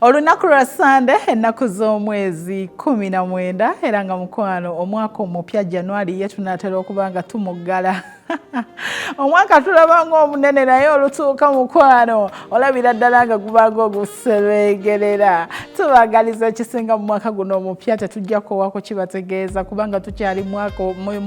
Olunaku lwa Sande ennaku z'omwezi 19 era nga mukwano omwaka omupya January yetunatera okuba nga tumuggala omwaka tulaba ng'omunene naye olutuuka mukwano olabira ddala nga gubanga ogusebengerera. Tubagaliza ekisinga mu mwaka guno omupya tetujja kuwako kibategeeza kubanga tukyali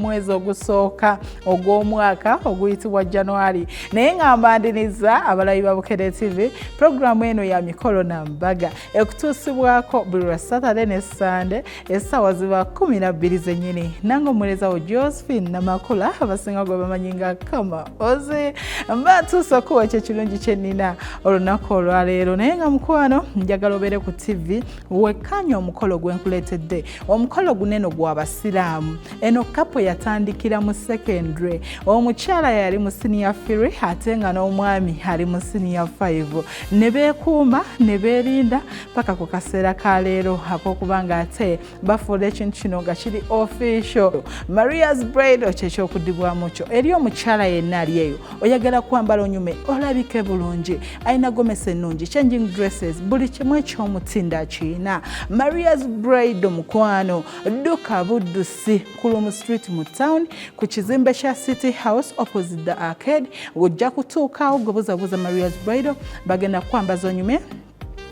mwezi ogusooka ogw'omwaka oguyitibwa January. Naye ngamba ndiniza abalabi ba Bukedde TV programu eno ya mikolo na mbaga ekutuusibwako buli lwa Saturday ne Sunday essaawa ziba 12 zennyini. Nange omuweereza wo Josephine Namakula abasinga gwe bamanyi nga Kama Ozi mba ntuuse okuwa ekyo ekirungi kye nnina olunaku olwaleero. Naye nga mukwano njagala obeere ku TV wekkanya omukolo gwe nkuleetedde. Omukolo guneno gw'Abasiraamu. Eno kapo yatandikira mu secondary. Omukyala yali mu senior 3 ate nga n'omwami ali mu senior 5. Ne beekuuma ne beerinda paka ku kaseera ka leero ak'okuba nga ate bafuula ekintu kino nga kiri official. Maria's Bridal kyekyokuddibwamu kyo. Eri omukyala yenna ali eyo oyagala kwambala onyume olabike bulungi alina gomesi ennungi changing dresses buli kimu eky'omutindo akiina. Maria's Bridal mukwano dduka buddusi Kulumu Street mu town ku kizimbe kya City House opposite the arcade. Ojja kutuukaawo gwebuzabuza Maria's Bridal bagenda kwambaza onyume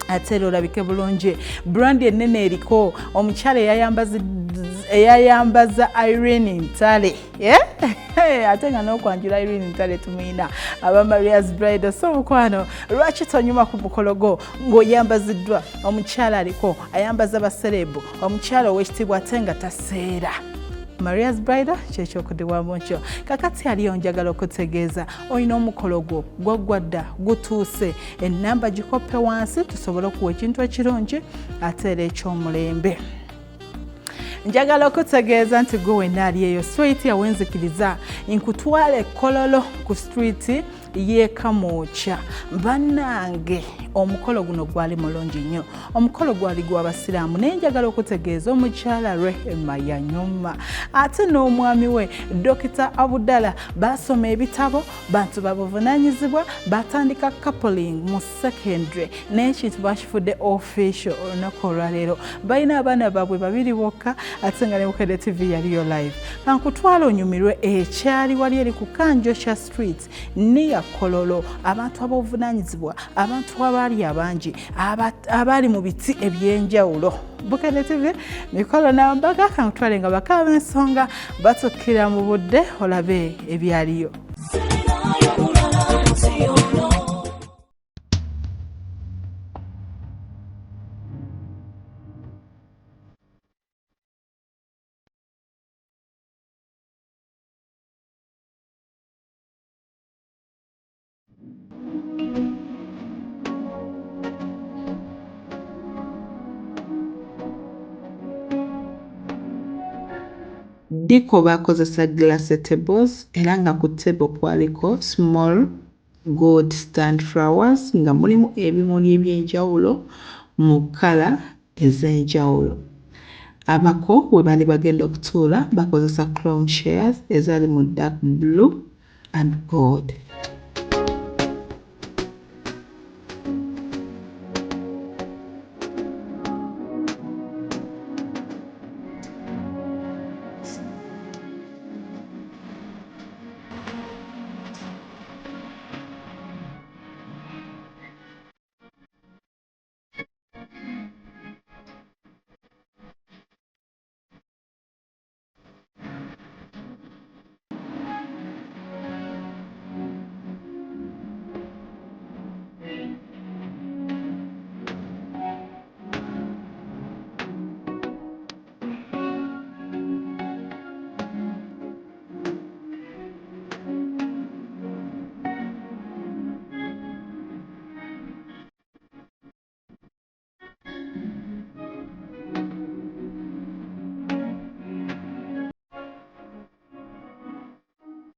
ate olabike bulungi. Brand ennene eriko omukyala eyayambaza Irene Ntale ate nga n'okwanjula Irene Ntale tumuyina aba Maria's Bridal. So mukwano lwaki tonyuma ku mukolo gwo ng'oyambaziddwa omukyala aliko ayambaza baserebu omukyala ow'ekitiibwa ate nga taseera. Maria's Bridal kyekyokuddibwamu kyo. Kakati aliyo njagala okutegeeza olina omukolo gwo gwaggwadda gutuuse ennamba gikoppe wansi tusobole okuwa ekintu ekirungi ate era eky'omulembe. Njagala okutegeeza nti gwe wenna ali eyo street yawenzikiriza nkutwale Kololo ku street ye Kamoocha. Bannange omukolo guno gwali mulungi nnyo. Omukolo gwali gw'Abasiraamu naye njagala okutegeeza omukyala Rehema Yanyuma ate n'omwami we Dr. Abudala basoma ebitabo bantu babuvunaanyizibwa batandika coupling mu secondary naye ekintu bakifudde official olunaku olwaleero. Balina abaana baabwe babiri bokka ate nga ne Bukedde TV yaliyo live. Kankutwala onyumirwe ekyali wali eri ku Kanjosha Street niya Kololo. Abantu ab'obuvunaanyizibwa abantu abaali abangi abali mu biti eby'enjawulo. Bukedde TV mikolo na mbaga kankutwale nga bakaba b'ensonga batukkira mu budde olabe ebyaliyo. Diko bakozesa glass tables era nga ku table kwaliko small gold stand flowers nga mulimu ebimuli eby'enjawulo mu kkala ez'enjawulo. Abako we bali bagenda okutuula bakozesa chrome chairs ezali mu dark blue and gold.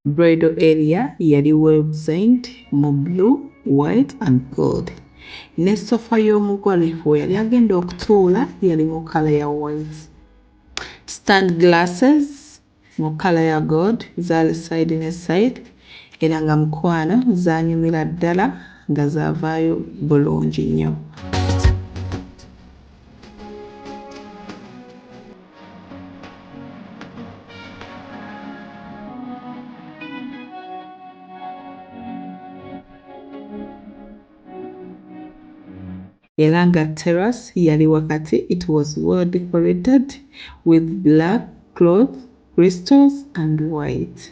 Bridal area yali well designed mu blue, white and gold. Ne sofa y'omugole we yali agenda okutuula yali mu kala ya white. Stand glasses mu kala ya gold zaali side ne side era nga mukwano zaanyumira ddala nga zaavaayo bulungi nnyo. Elanga terrace yali wakati. It was well decorated with black cloth, crystals and white.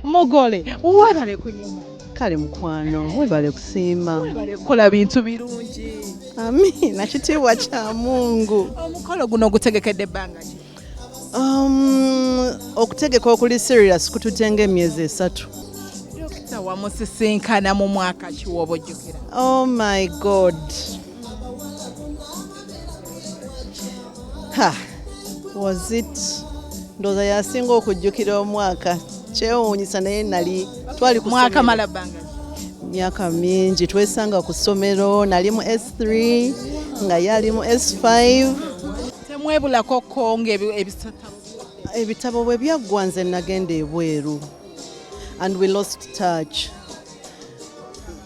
Mugole webale kunyuma kale mukwano webale kusiima webale kukola bintu birungi amina kitiibwa kya Mungu. Omukolo guno gutegekedde ebbanga ki? Okutegeka okuli serious kututenga emyezi 3. Dokita wamusisinkana mu mwaka ki woba ojjukira? Oh my God. Was it ndoza yasinga okujjukira omwaka kyewuunyisa naye nali twali ku mwaka mala bbanga myaka mingi twesanga ku ssomero nali mu S3 nga yali mu S5. Temwebulako konga ebitabo bwe byaggwa nze nagenda ebweru and we lost touch.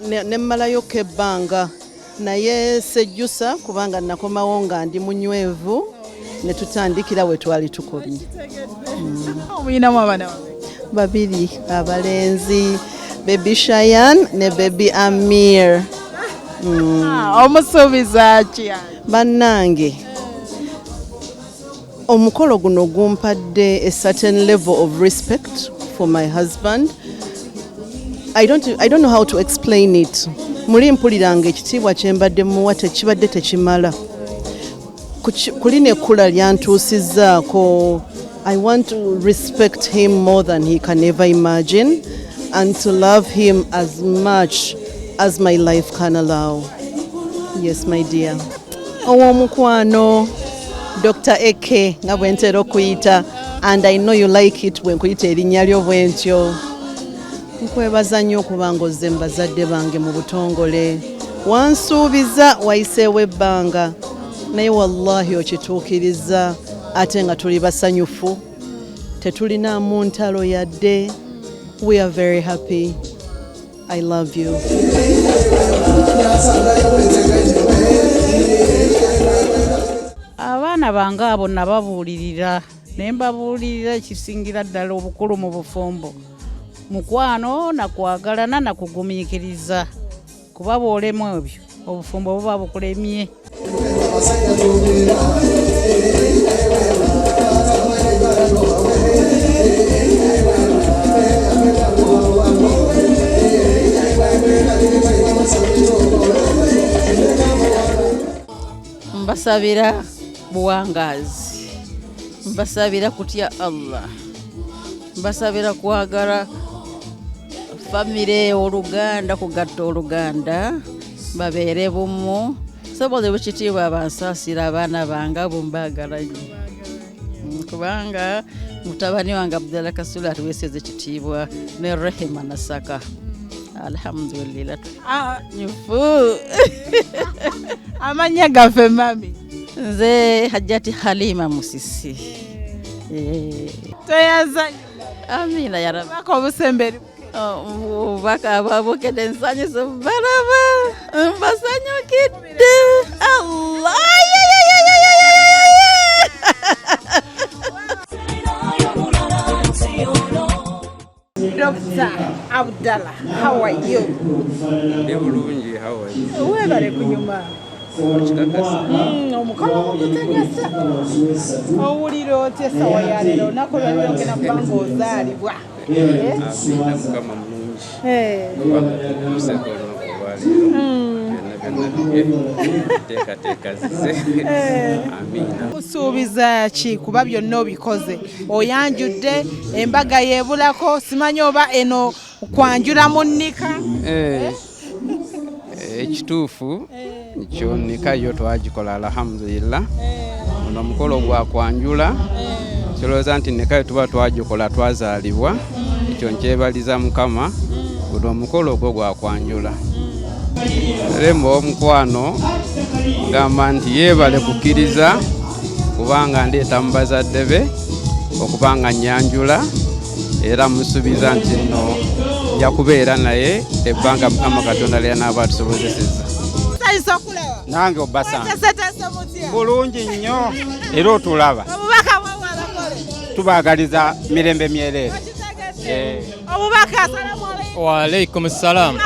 Ne mmalayoko ebbanga naye sejjusa kubanga nakomawo nga ndi munywevu ne tutandikira we twali tukomye. Omuyinamu abaana babiri abalenzi, baby Shayan ne baby Amir. Omusuubiza ki? Bannange omukolo guno gumpadde a certain level of respect for my husband. I don't know how to explain it. Muli mpuliranga ekitiibwa kye mbadde muwa tekibadde tekimala. Kulina ekkula lyantuusizzaako. I want to respect him more than he can ever imagine and to love him as much as my life can allow. Yes, my dear. Owomukwano, Dr. Eke, nga bwe ntera okuyita, and I know you like it when nkuyita erinnya lyo bwe ntyo. Nkwebaza nnyo okuba ng'ozze mu bazadde bange mu butongole. Wansuubiza wayiseewo ebbanga, naye wallahi okituukiriza. Ate nga tuli basanyufu tetulinaamu ntalo yadde. We are very happy. I love you. Abaana bange abo nababuulirira ne mbabuulirira ekisingira ddala obukulu mu bufumbo mukwano nakwagalana nakugumiikiriza kuba bw'olemu ebyo obufumbo buba bukulemye. Mbasabira buwangazi, mbasabira kutya Allah, mbasabira kwagala famire oluganda kugatta oluganda babeere bumu. Soboze bukitiibwa abansaasira abaana bange abo mbaagala nnyo kubanga mutabani wange Abdalla Kasula atuweeseza ekitiibwa ne Rehema Nasaka. Alhamdulillah. Nyufu. Amanya gaffe mami. Nze Hajjati Halima Musisi. Toyazannya. Amina ya Rabbi. Bako obusemberi. Baka babukedde nsanyusa baraba. Mbasanyukidde. Allah. Dr. Abdalla, how are you? Bulungi, how are you? Webale kunyuma. Omukolo gutegese. Owulira otya sawa ya leero olunaku lwaliro ogenda kuba ng'ozaalibwa. Amina Mukama mulungi. Okutuuseko olunaku olwaleero. Byonna teekateeka zize. Amina. Musuubiza ki kuba byonna obikoze? Oyanjudde embaga yeebulako simanyi oba eno kwanjula mu nnika? Ekituufu kyo nnika yo twagikola alhamdulillah. Ono omukolo gwa kwanjula kirowooza nti nnika yo tuba twagikola twazaalibwa ekyo nkyebaliza Mukama guno omukolo ogwo gwa kwanjula. lemba omukwano gamba nti yeebale kukkiriza kubanga ndeeta mu bazadde be okubanga nyanjula era musuubiza nti nno nja kubeera naye ebbanga Mukama Katonda lyanaaba atusobozesezza. Nange obasanga bulungi nnyo era otulaba tubaagaliza mirembe myereere. Waalaikum salaam.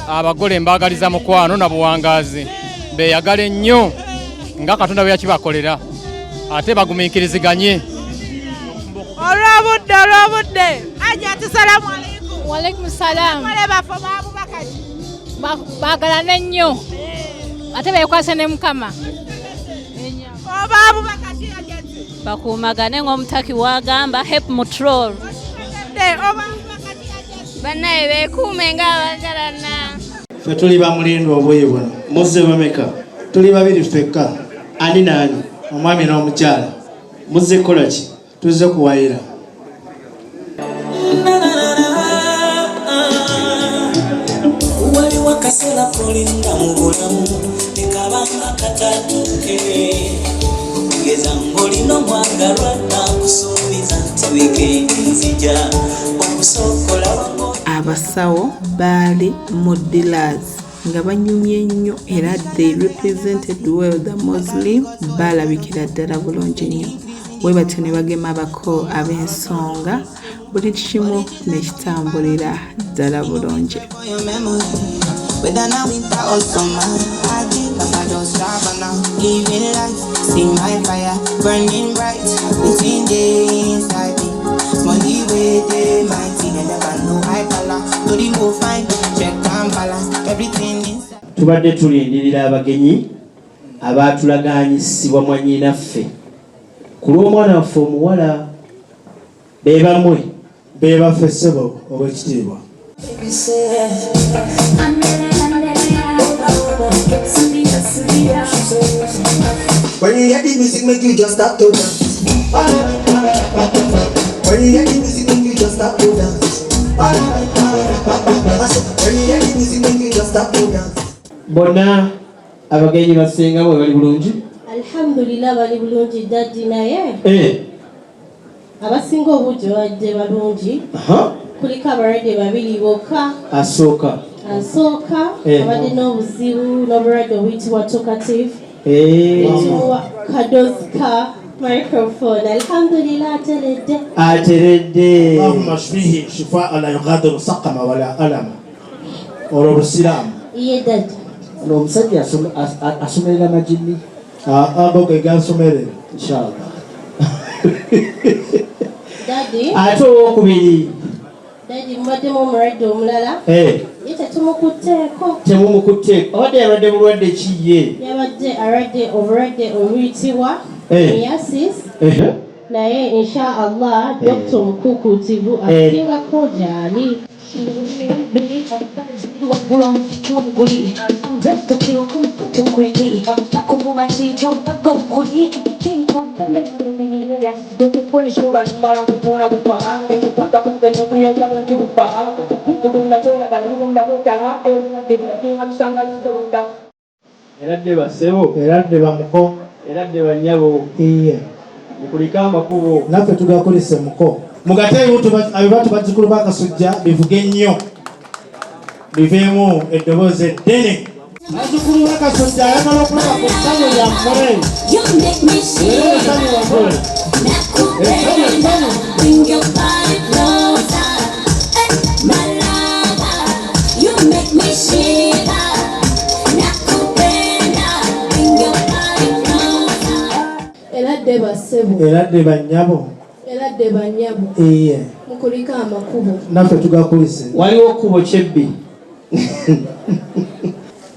Abagole mbaagaliza mukwano na buwangaazi beeyagale nnyo nga Katonda bwe yakibakolera ate bagumiikiriziganye. olwobudde ajati salaamu alaikum. Waalaikum salaam. Baagalane nnyo ate beekwase ne Mukama. Bakuumagane ng'omutaki wagamba hep mutrol bannaye beekuume ng'abagalana. Ffe tuli ba Mulindwa obwoyi buno muzze bameka? Tuli babiri ffekka. Ani naani? Omwami n'omukyala. Muzze kukola ki? Tuzze kuwayira. Waliwo akaseera kolinda mu bulamu nekabanga katatuuke kugeza ng'olina omwagalwa nakusuubiza nti wikendi nzija okusokola wango. Abasawo baali mu dealers nga banyumye nnyo era they represented well the Muslim balabikira ddala bulungi nnyo bwe batyo ne bagema abako ab'ensonga buli kimu ne kitambulira ddala bulungi. Tubadde tulindirira abagenyi abaatulaganyisibwa mwannyinaffe ku lw'omwana waffe omuwala be bamwe be baffe ssebo obw'ekitiibwa. When you hear the music, make you just stop to dance. When you hear the music, make you just stop to dance. When you hear the music, make you just stop to dance. Bonna abagenyi basinga bwe bali bulungi? Alhamdulillah bali bulungi daddi naye. Abasinga obudde badde balungi. Kuliko abalwadde babiri bokka. Asooka abadde n'obuzibu n'obulwadde obuyitibwa talkative. Kadoska microphone. Alhamdulillah ateredde. Allahumma shfihi shifaa la yughadiru saqama wala alama. Olwo Busiraamu. Iye daddi. Omusajja asomerera majini. Ago ge gansomerera inshallah. Daddi. Ate owookubiri. Daddi mubadde mu mulwadde omulala. Ye tetumukutteeko. Temumukutteeko. Abadde yalwadde bulwadde ki ye? Yabadde alwadde obulwadde obuyitibwa psoriasis. Naye insha Allah dokita omukuukutivu asingako gy'ali. Eradde basebo, eradde bamuko, eradde banyabo. Mukulika amakubo naffe tugakolese muko mugateeyo abibatu bazzukulu bakasujja bivuge nnyo biveemu eddoboozi eddene. Bazzukulu bakasujja ayagala okulaba ku ssanyu lya mmere essanyu wammere Eradde basebo. Eradde banyabo. Eradde banyabo. Mukulika amakubo. Naffe tugakulise. Waliwo kubo kyebbi.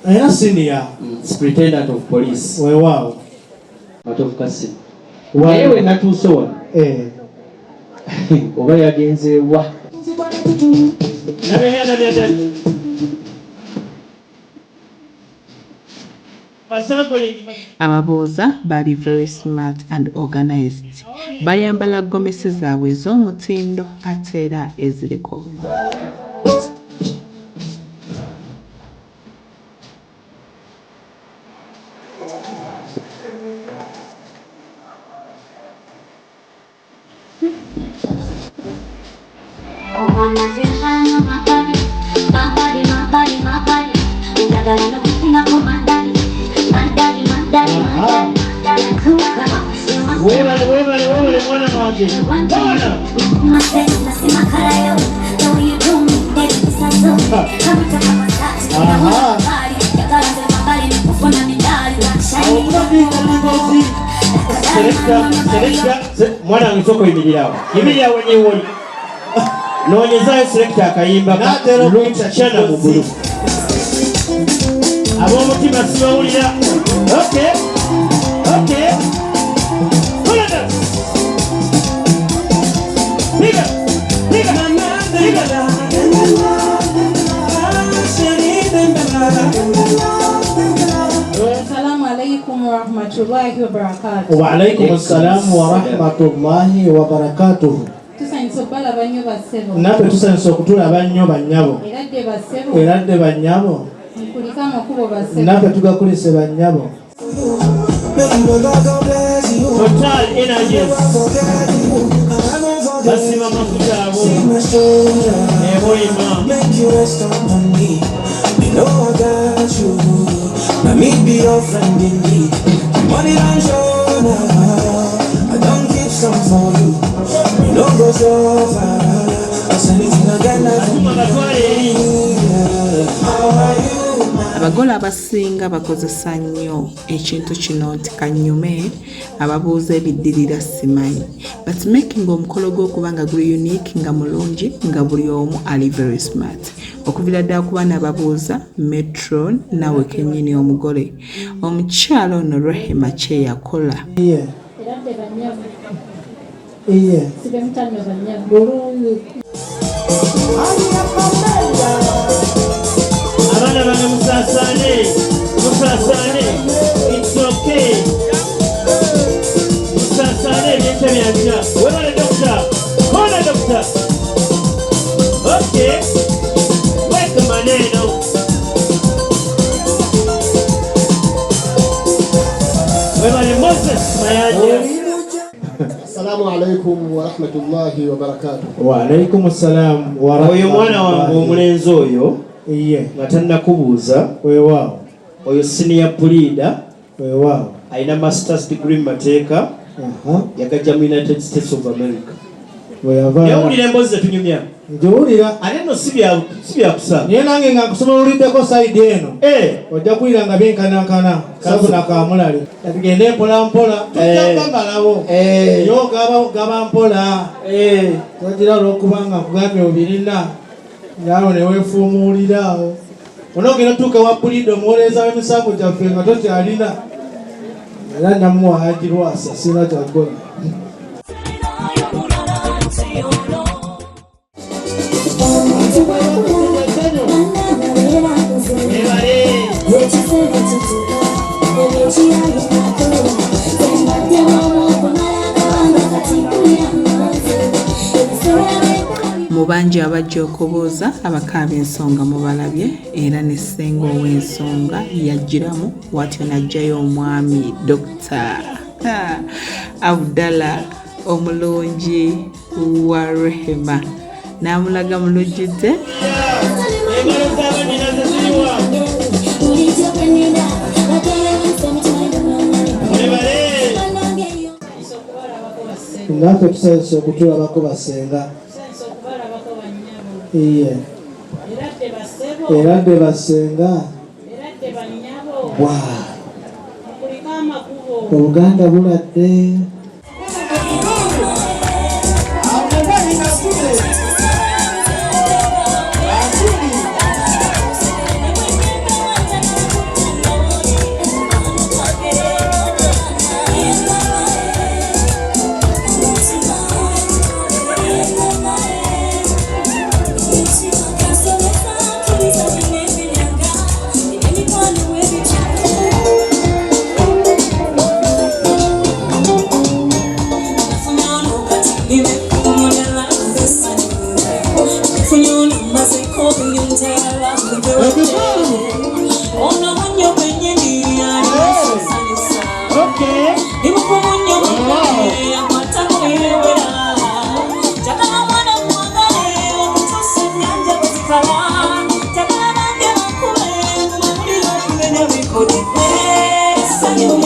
Era senior superintendent of police. Weewaawo. Matovu Kasimu. Naye we natuuse wano. Oba yagenze wa. Ababooza bali very smart and organized. Bayambala gomesi zaabwe ez'omutindo ate era eziriko. Mwana wangisoko imilirawo wenye woli nonyezayo selekta akayimba chana mugulu ab'omutima sibawulira. Okay. Assalamu alaikum wa rahmatullahi wa barakatuh. Wa alaikum assalam wa rahmatullahi wa barakatuh. Nape tusanise okutulaba nnyo bannyabo eradde bannyabo nape tugakulise bannyabo. Total Energies basima mafuta abo eboyima money don't show now. I don't keep some for you. You don't go so far. I send it again. How are you? Abagole abasinga bakozesa nnyo ekintu kino nti kanyume ababuuza ebiddirira simanyi, but making omukolo gw'okubanga guli unique nga mulungi nga buli omu ali very smart. Okuvira ddala ku baana ababuuza Metron nawe kennyini omugole omukyalo ono Rehema kye yakola. Abana bange musasane, it's okay. Musasane ebintu byanja. Webale doctor, kona doctor. Okay, weka maneno. Webale Moses mayanja. Assalamu alaikum wa rahmatullahi wa barakatuh. Wa alaikum assalam wa rahmatullahi. Oyo mwana wange omulenzi oyo nga tannakubuuza weewaawo oyo senior leader weewaawo alina masters degree mu mateeka yagajja mu United States of America. Yawulira emboozi zetunyumya ngiwulira ate nno si byakusa naye nange nga nkusomoluliddeko sayidi eno ojja kuwulira nga byenkanankana sabuna kamulali tugende mpolampola tujjakambalabo yo gaba mpola togira olwokubanga nkugambye obirina nalo neweefuumuuliraawo onogenda tuuka wa pulido omuwoleeza w'emisango gyaffe nga tokyalina era namuwa hajirwasa sina kyagola. Mubanji abajja okubuuza abakaaba ensonga mubalabye era ne ssenga ow'ensonga yajjiramu watyo najjayo omwami Dr. Abdallah omulungi wa Rehema n'amulaga mulujjudde. Naffe tusanise okutulabako basenga. Iye. Eradde basenga. Wa. Obuganda buladde.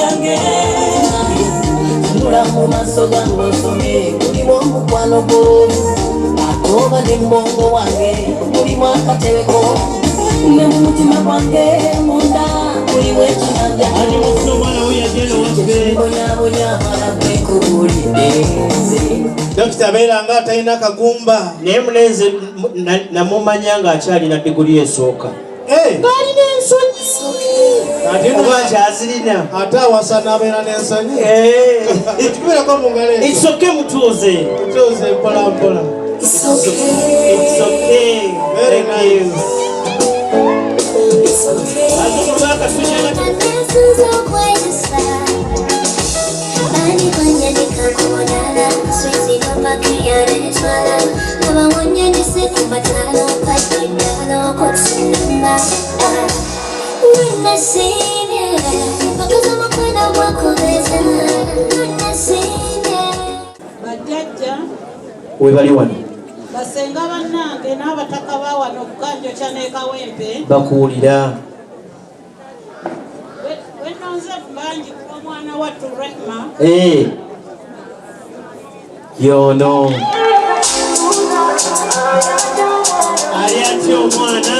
gange mulamu maso gange osome kuliwo mukwano gwo akoba ne mbongo wange kulimu akatebeko ne mu mutima gwange munda kuliwo ekinyanja bonyabonya amala kwekubulidde Dokita beera nga atalina akagumba naye Mulenzi namumanya nga akyalina diguli esooka ng'alina ensonyi oba kyazirina ate awasa n'abeera n'ensonyi tukubirako mu ngalo isoke mutuuze mpola mpola It's okay. Very nice. Webali wano basenga bannange n'abataka ba wano kukanjo kya n'ekawempe bakuwulira wenonze bangi kuba mwana wattu Rehma yono ali atya omwana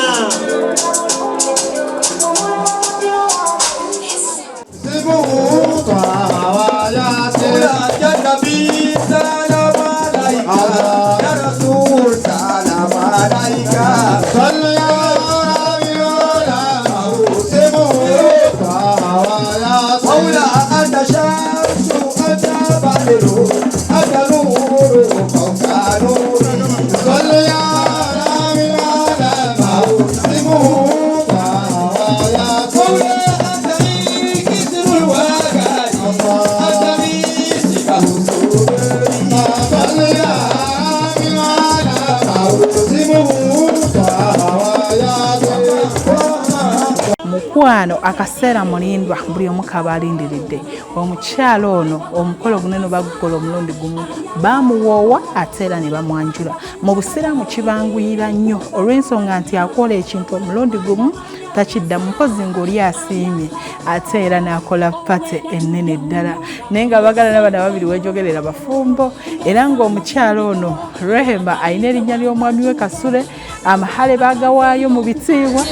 mukwano akaseera mulindwa buli omu kaba alindiridde omukyalo ono omukolo gunene bagukola omulundi gumu bamuwoowa ate era ne bamwanjula mu busiraamu kibanguyira nnyo olw'ensonga nti akola ekintu omulundi gumu takiddamu mpozi ng'oli asiimye ate era n'akola pate ennene ddala naye nga bagala n'abaana babiri weejogerera bafumbo era ng'omukyalo ono Rehema alina erinnya ly'omwami we Kasule amahale baagawaayo mu bitiibwa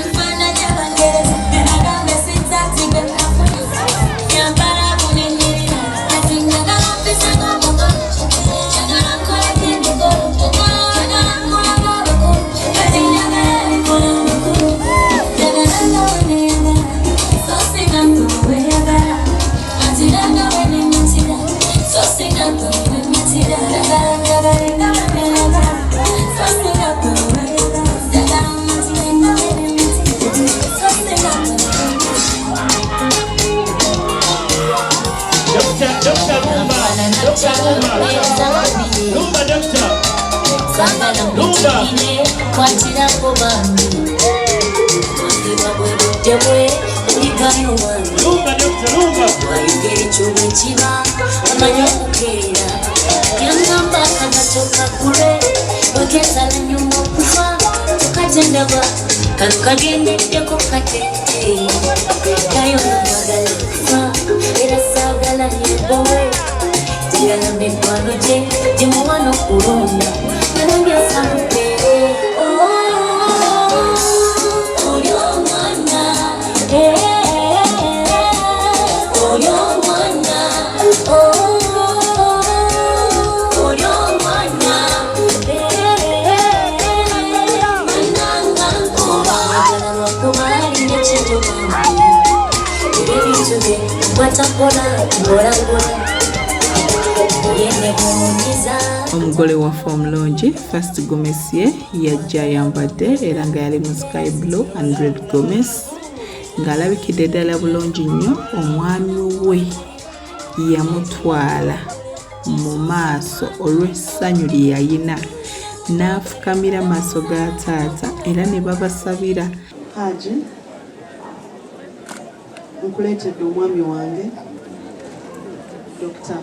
omugole waffe omulungi First Gomez ye yajja yambadde era nga yali mu sky blue and red Gomez ng'alabikidde ddala bulungi nnyo omwami we yamutwala mu maaso olw'essanyu lye yalina n'afukamira maaso ga taata era ne babasabira Haji nkuleetedde omwami wange Dr.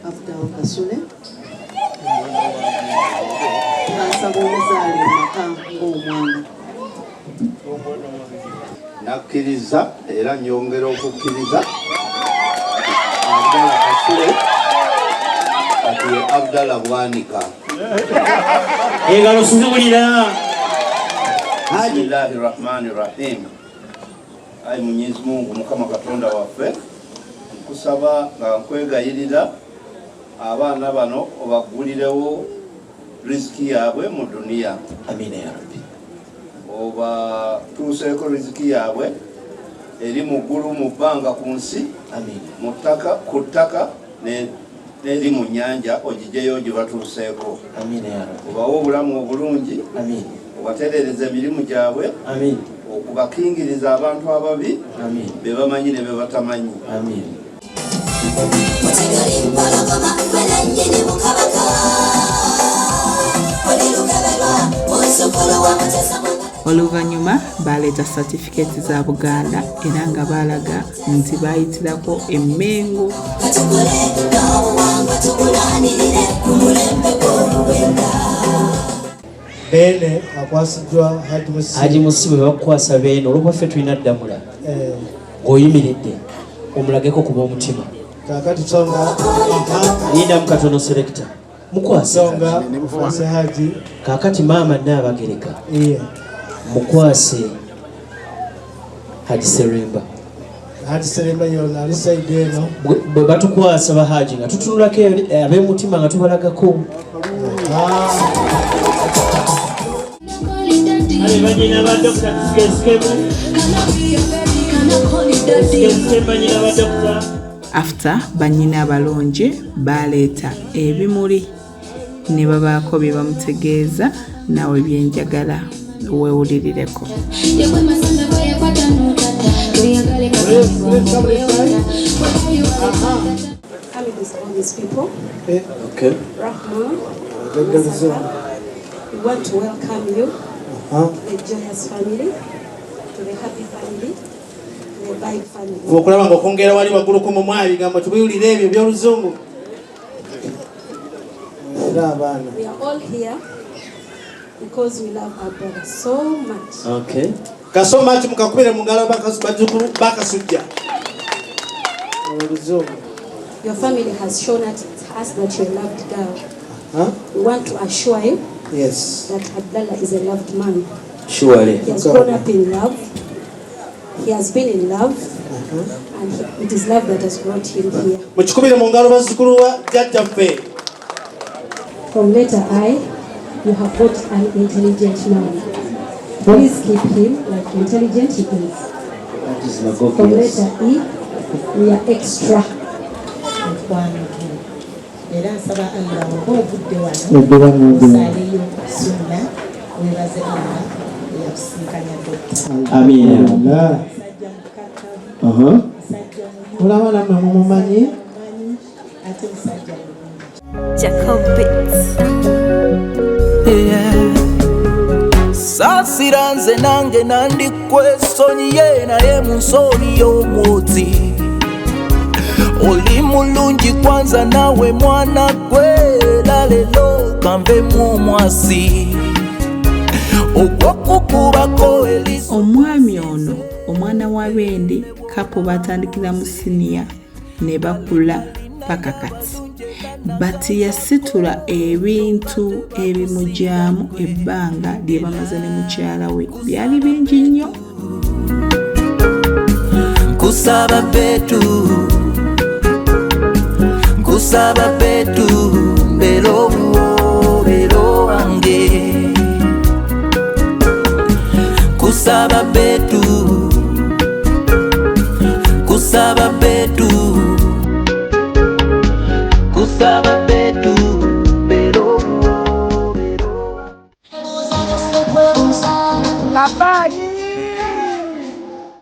Abdul Kasule n'asaba omuzaale maka ng'omwana nakkiriza era nyongera okukkiriza Sule ati Abdallah Bwanika. Engalo sizibulira. Bismillahirrahmanirrahim. Ai Mwenyezi Mungu Mukama Katonda waffe nkusaba nga nkwegayirira abaana bano obagulirewo riziki yaabwe mu duniya. Amina ya Rabbi. Oba tuuseeko riziki yaabwe eri mu ggulu mu bbanga ku nsi. Amina. Mu ttaka ku ttaka n'eri mu nnyanja ogijeyo gye batuuseeko. Amina ya Rabbi. Obawe obulamu obulungi. Amina. Obatereereza emirimu gyabwe. Amina. Okubakingiriza abantu ababi. Amina. Be bamanyi ne be batamanyi. Amina. Oluvannyuma baleeta satifikeeti za Buganda era nga baalaga nti baayitirako Emmengo. Bene akwasiddwa Haji Musibe bakukwasa Beene olw'obwaffe tulina Ddamula ng'oyimiridde omulageko kuba omutima. Kakati Songa Lindamu katono selekta mukwase Songa mukwase Haji kakati maama Nnaabagereka mukwase Haji Seremba. Haji Seremba yona ali side eno bwe batukwasa bahaji nga tutunulako ab'emutima nga tubalagako. Banyina ba Dr. After banyina abalonje baleeta ebimuli ne babaako bye bamutegeeza nawe byenjagala weewulirireko. Okay. Rahman, we want to welcome you, the joyous family, to the happy family, to the vibe family. Okulaba ng'okwongera wali waggulu ku mumwa ebigambo tubiwulire ebyo by'oluzungu. We are all here because we love our brother so much. Okay. So much mukakubire mu ngalo bazzukulu bakasujja. Your family has shown us that you're a loved girl. We want to assure you that Abdallah is a loved man. Surely. He has grown up in love. He has been in love. And it is love that has brought him here. Mukikubire mu ngalo bazzukulu ba jjajjaffe. From letter I, you have got an intelligent man. Please keep him like intelligent he is. From letter E, we are extra. Era nsaba Allah obudde wano osaleyo sunna webaze Allah yakusinkanya Dokta. Amina. Mulaba namwe mumumanyi ate musajja Jacob Bits. Saasira nze nange nandikwesonyiye naye mu nsoli y'omwoti oli mulungi kwanza nawe mwana gwera lero kanvemu omwasi ogwokukubako omwami ono omwana wa Bendi kapo batandikira mu siniya ne bakula paka kati bati yasitula ebintu ebimujaamu ebbanga lye bamaze ne mukyala we byali bingi nnyo. Kusaba betu bero wange kusaba betu bero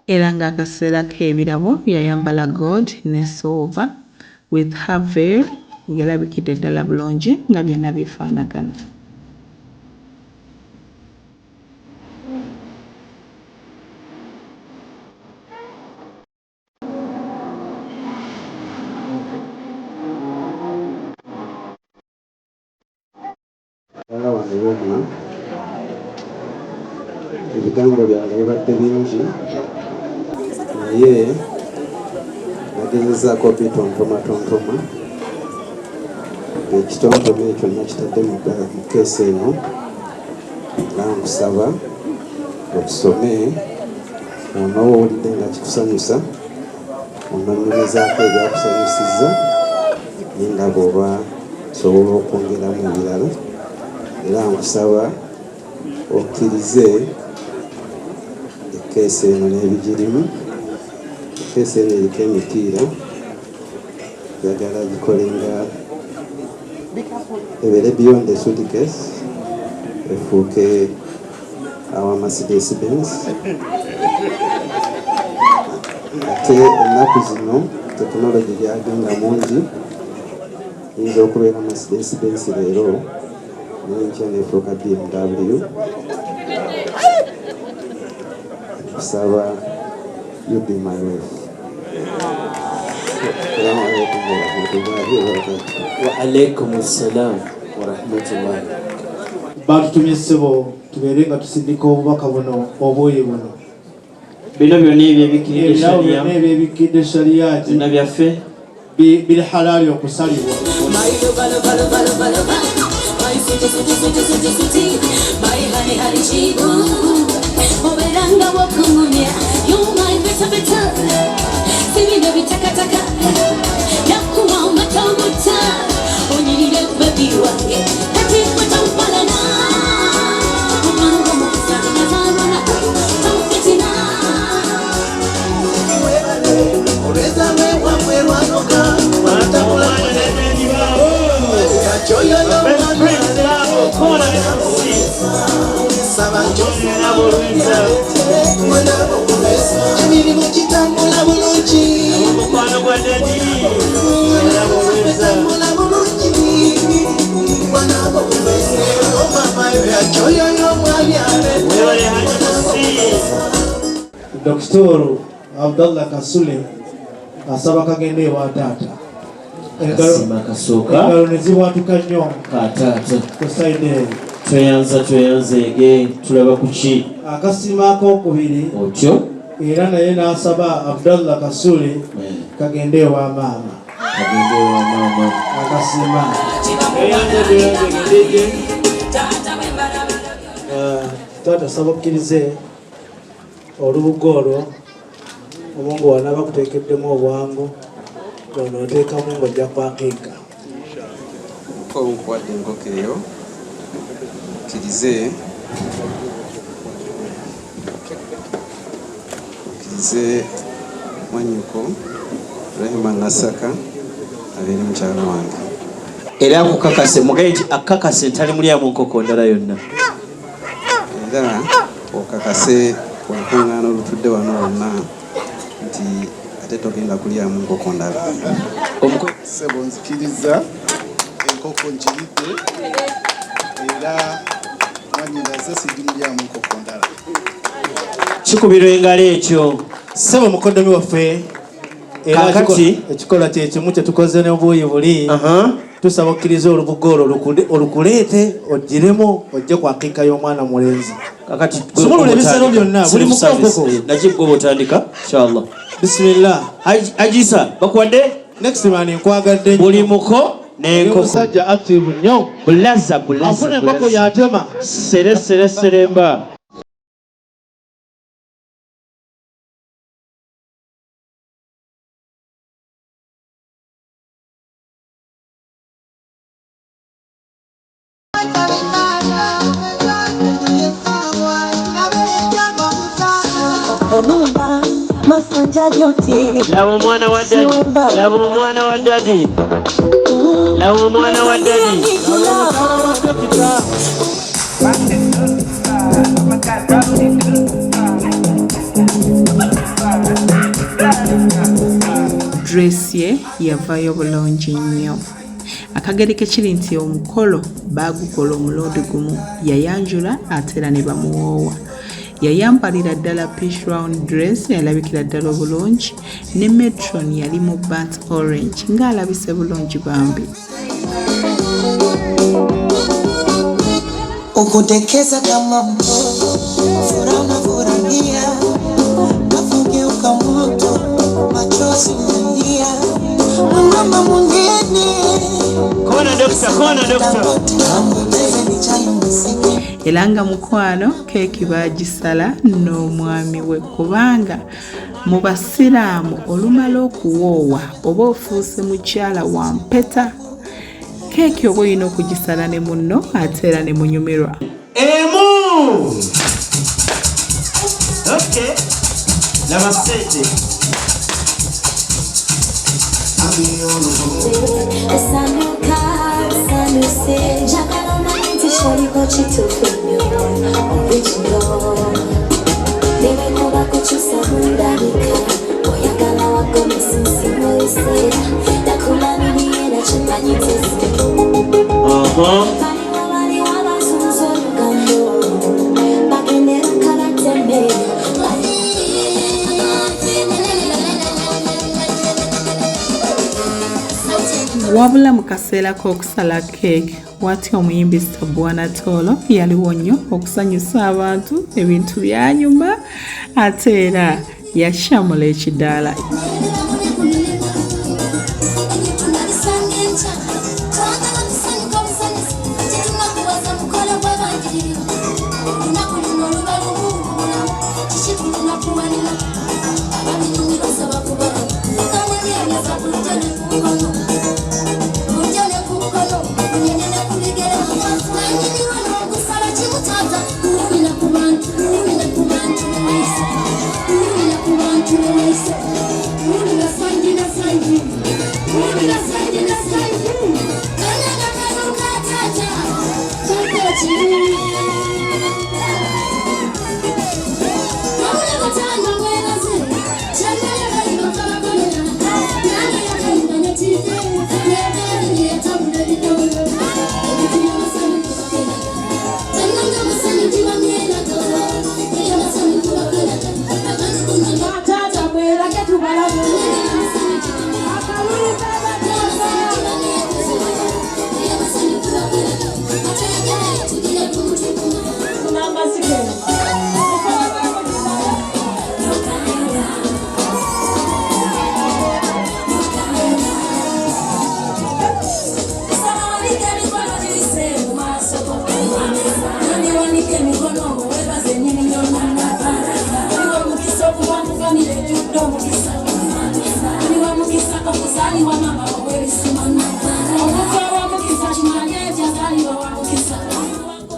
Era ng'akaseera k'ebirabo yayambala gold ne silver with her veil ngelabikidde ddala bulungi nga byonna bifaanagana. Ebigambo byange bibadde bingi naye nagezezaako bitontoma ekitontome ekyo nakitadde mu keesi eno era nkusaba otusome onawo owulidde nga kikusanyusa ononyumizaako ebyakusanyusiza ninga bw'oba sobola okwongeramu ebirala era nkusaba okkirize ekeesi eno n'ebigirimu. Ekeesi eno eriko emipiira njagala gikolenga ebere beyond the suitcase efuuke awa Mercedes Benz. Ate ennaku zino tekinologi gyagenda mungi, yinza okubeera Mercedes Benz leero n'enkya nefuuka BMW. Kusaba you be my wife. Wa alaikum assalam wa rahmatullahi. Batutumye ssebo tubeere nga tusindika obubaka buno obwoyi buno. Bino byonna ebyebikkiridde shariya byonna byaffe biri halaali okusalibwa. Dr. Abdallah Kasule asaba kagende ewa taata. Engalo ne ziwatuka nnyo taata. Kusaide tweyanza ege tulaba kuki akasima ak'okubiri otyo era naye n'asaba Abdallah Kasule kagende ewa maama. Akasima taata saba okkirize olubugo olwo omungu wanaaba kuteekeddemu obwangu ono oteekamu ng'ojja kwakiika. Nkuwadde enkoko eyo okkirize mwanyuko Rahima Nasaka abeere mukyala wange. Era akukakase mugaye nti akakase ntali mulyamu nkoko ndala yonna. Era okakase olukuŋŋaana olutudde wano wonna nti ate togenda kulyamu nkoko ndala. Ssebo nzikiriza enkoko ngiridde era mwanyinaze sigimulyamu nkoko ndala. Kikubirwa engalo ekyo. Ssebo mukoddomi waffe era ekikolwa kyekimu kyetukoze n'obuuyi buli tusaba okkiriza olubugo olwo olukuleete ogiremu ojje kwakiika y'omwana mulenzi. Kakati sumulula ebisero byonna buli mukoko nakigwe bwotandika inshallah. Bismillah. Ajisa bakuwadde next man nkwagadde buli muko n'enkoko. Musajja active nnyo. Bulaza afuna enkoko yatema seremba. Labo mwana wa dadi. Dress ye yavaayo bulungi nnyo. Akagereke kiri nti omukolo baagukola omulundi gumu, yayanjula ate era ne bamuwoowa. Yayambalira ddala peach round dress yalabikira ddala obulungi, ne metron yali mu burnt orange ng'alabise bulungi bambi. Ukutekeza kama mtoto, furahia, kafugeuka moto, machozi yanalia. mama mwingine. Kona dokta. Elanga mukwano keeki bagisala n'omwami we kubanga mu basiraamu olumala okuwoowa oba ofuuse mukyala wa mpeta keeki oba olina okugisala ne munno ate era ne munyumirwa. Okay. Namaste. Wabula mu kaseera k'okusala keeki wati omuyimbi Bwana Tolo yaliwo nnyo okusanyusa abantu ebintu byanyuma ate era yashamula ekidaala.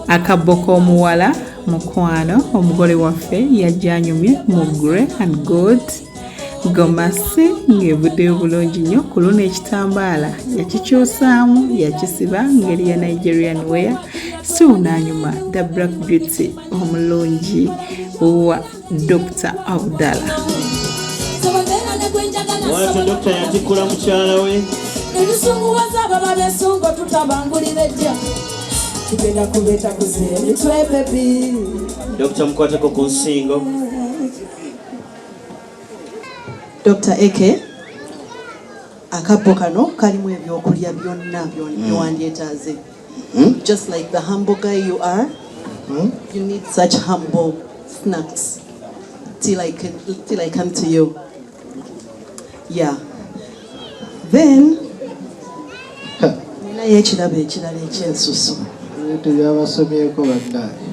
Akabbo k'omuwala mukwano omugole waffe yajjanyumye mu Grey and Gold gomasi ng'evuddeyo bulungi nnyo ku luno ekitambaala yakikyusaamu yakisiba ngeri ya Nigerian wear siwunaanyuma the Black Beauty omulungi wa Dr. Abdallah. Watu Dr. yatikula mukyala we ebisunguwaza ababa b'ensungo tutabangulira ejja tugenda kubeta kuzere twe baby Dr. Mkwateko ku nsingo. Dr. Eke akabbo kano kalimu ebyokulya byonna byewandyeetaaze. Just like the humble guy you are, you need such humble snacks till I come to you. Yeah. Then naye ekirabo ekirala ekyensusu tebyabasomyeko bannaye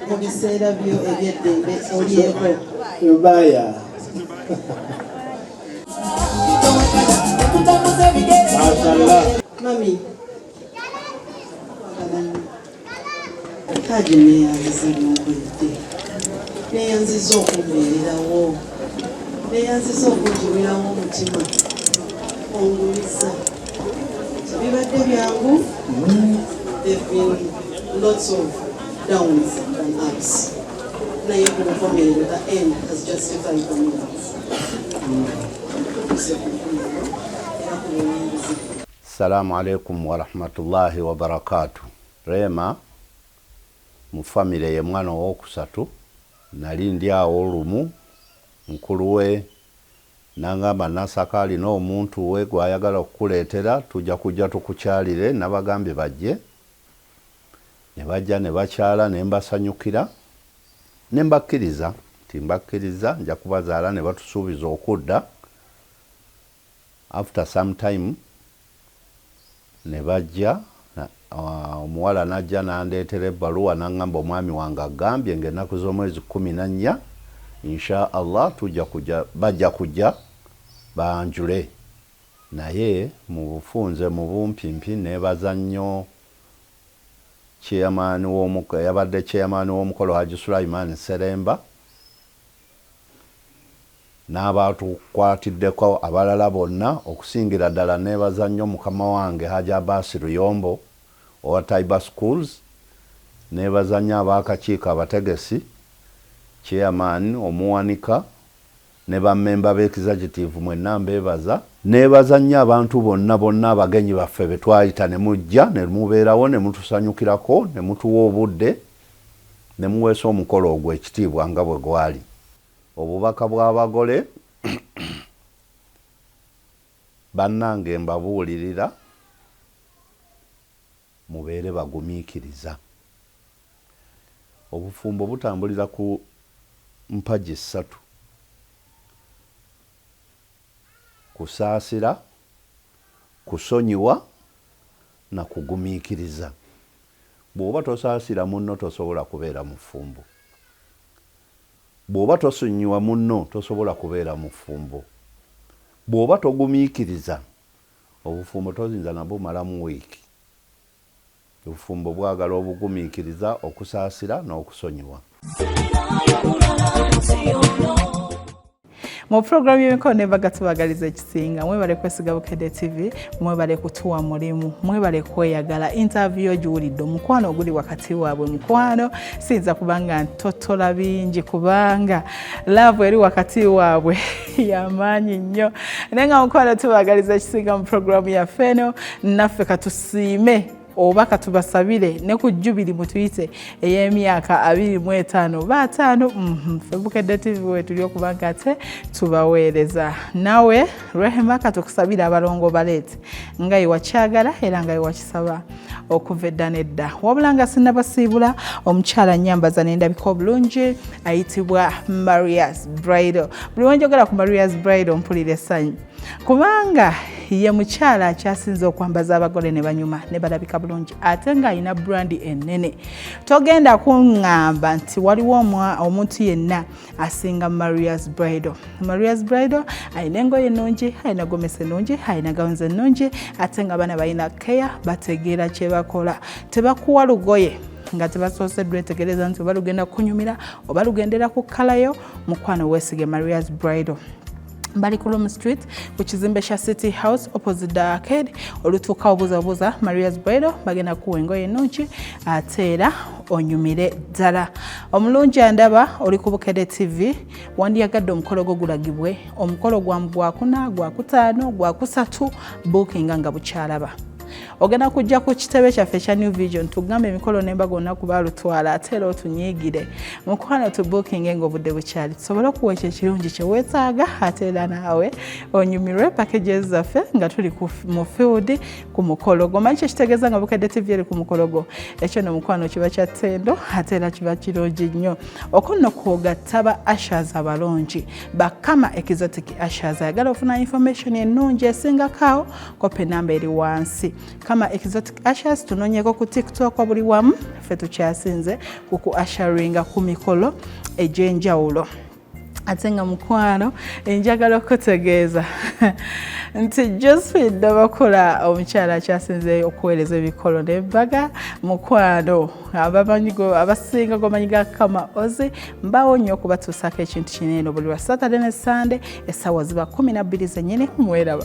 mu biseera byo eby'eddembe olyeko yobaya mami kaji neyanziza n'okwedde neyanziza okumbeererawo neyanziza okunjibirawo omutima onguliza bibadde byangu. There've been lots of downs and ups. Naye kubukomerera the end has justified the means. Assalamu alaikum wa rahmatullahi wa barakatuh. Rema mu family ye mwana owokusatu nali ndi awo olumu mukulu we nangamba nasakali n'omuntu we gwayagala okukuleetera tujja kujja tukukyalire nabagambye bajje ne bajja ne bakyala ne mbasanyukira ne mbakkiriza nti mbakkiriza nja kubazaala ne batusuubiza okudda after some time ne bajja omuwala najja nandeetera ebbaluwa naŋŋamba omwami wange agambye ng'ennaku z'omwezi 14 insha Allah bajja kujja banjule. Naye mu bufunze mu bumpimpi neebaza nnyo yabadde chairman w'omukolo Haji Sulaiman Seremba n'abatukwatiddeko abalala bonna okusingira ddala neebaza nnyo mukama wange Haji Abbas Ruyombo owa Taiba Schools, neebaza nnyo ab'akakiiko abategesi, chairman omuwanika ne bammemba b'executive mwenna mbeebaza. Neebaza nnyo abantu bonna abagenyi baffe be twayita ne mujja ne mubeerawo ne mutusanyukirako ne mutuwa obudde ne muweesa omukolo ogw'ekitiibwa nga bwe gwali. Obubaka bw'abagole bannange mbabuulirira mubeere bagumiikiriza. Obufumbo butambulira ku mpagi 3: kusaasira, kusonyiwa na kugumiikiriza. Bw'oba tosaasira munno tosobola kubeera mufumbo. Bw'oba tosonyiwa munno tosobola kubeera mufumbo. Bw'oba togumiikiriza obufumbo tozinza nabwo malamu wiiki. Obufumbo bwagala obugumiikiriza, okusaasira n'okusonyiwa. Mu program y'emikono nebaga tubagaliza ekisinga. Mwebale kwesiga Bukedde TV, mwebale kutuwa mulimu, mwebale kweyagala. Interview ogiwulidde omukwano oguli wakati waabwe. Mukwano siyinza kubanga ntotola bingi kubanga love eri wakati waabwe y'amaanyi nnyo. Naye nga mukwano tubagaliza ekisinga mu program yaffe eno, naffe katusiime oba katubasabire ne ku Jubili mutuyite ey'emyaka 25 baataano. Bukedde TV we tuli okubanga ate tubaweereza. Nawe Rehema katukusabira abalongo baleete nga iwakyagala era nga iwakisaba okuva edda nedda. Wabula nga sinnabasiibula omukyala nyambaza n'endabika obulungi ayitibwa Maria's Bridal. Buli wenjogera ku Maria's Bridal mpulira essanyu kubanga ye mukyala akyasinze okwambaza abagole ne banyuma ne balabika bulungi ate nga alina brandi ennene. Togenda kuŋŋamba nti waliwo omuntu yenna asinga Maria's Bridal. Maria's Bridal alina engoye ennungi, alina gomesi ennungi, alina gawunzi ennungi ate nga bana balina keya, bategeera kye bakola. Tebakuwa lugoye nga tebasooseddwa etegereza nti oba lugenda kunyumira oba lugendera ku kalayo. Mukwano weesige Maria's Bridal. Bali ku Loom Street ku kizimbe kya City House opposite the arcade. Olutuuka obuzabuza Maria's Bridal bagenda kuwa engoye ennungi ate era onyumire ddala. Omulungi andaba oli ku Bukedde TV. Wandiyagadde omukolo gwo gulagibwe. Omukolo gwakuna, gwakutaano, gwakusatu bookinga nga bukyalaba. Ogenda kujja ku kitebe kyaffe kya New Vision tugambe emikolo n'embaga olunaku balutwala ate era otunyiigire. Mukwano tu booking ng'obudde bukyali tusobole okuwa ekyo ekirungi kye weetaaga ate era naawe onyumirwe packages zaffe nga tuli mu field ku mukolo gwo. Manyi kitegeeza nga Bukedde TV eri ku mukolo gwo ekyo no mukwano kiba kya ttendo ate era kiba kirungi nnyo. Okunno kwogatta ba ushers abalungi bakama exotic ushers. Ayagala ofuna information ennungi esingakaawo kope namba eri wansi. Kama exotic ushers tunonyeko ku TikTok buli wamu ffe tukyasinze ku usheringa ku mikolo egy'enjawulo. Ate nga mukwano njagala okutegeeza nti Josephine bakola omukyala akyasinze okuweereza ebikolo n'embaga. Mukwano abasinga gomanyi ga Kama Ozi mbawo nnyo okubatuusaako ekintu kinene buli lwa Saturday ne Sunday essaawa ziba 12 zennyini. Mweraba.